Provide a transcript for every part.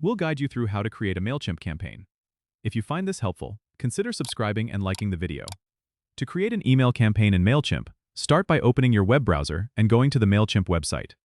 We'll guide you through how to create a Mailchimp campaign. If you find this helpful, consider subscribing and liking the video. To create an email campaign in Mailchimp, start by opening your web browser and going to the Mailchimp website.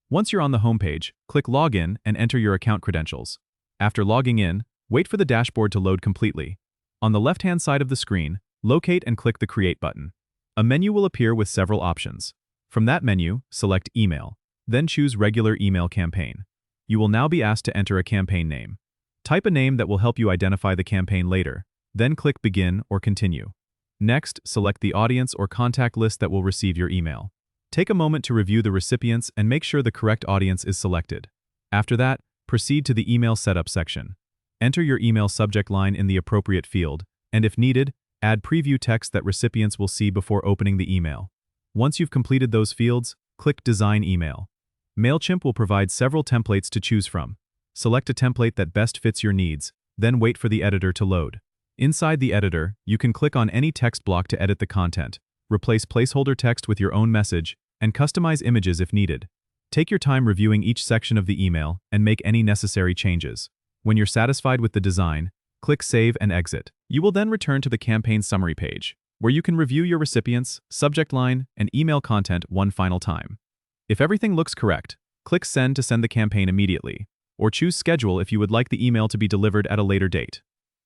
Once you're on the homepage, click Login and enter your account credentials. After logging in, wait for the dashboard to load completely. On the left-hand side of the screen, locate and click the Create button. A menu will appear with several options. From that menu, select Email, then choose Regular Email Campaign. You will now be asked to enter a campaign name. Type a name that will help you identify the campaign later, then click Begin or Continue. Next, select the audience or contact list that will receive your email. Take a moment to review the recipients and make sure the correct audience is selected. After that, proceed to the Email Setup section. Enter your email subject line in the appropriate field, and if needed, add preview text that recipients will see before opening the email. Once you've completed those fields, click Design Email. Mailchimp will provide several templates to choose from. Select a template that best fits your needs, then wait for the editor to load. Inside the editor, you can click on any text block to edit the content, replace placeholder text with your own message, and customize images if needed. Take your time reviewing each section of the email and make any necessary changes. When you're satisfied with the design, click Save and Exit. You will then return to the campaign summary page, where you can review your recipients, subject line, and email content one final time. If everything looks correct, click Send to send the campaign immediately, or choose Schedule if you would like the email to be delivered at a later date.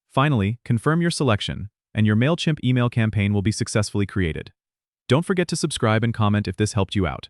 Finally, confirm your selection, and your Mailchimp email campaign will be successfully created. Don't forget to subscribe and comment if this helped you out.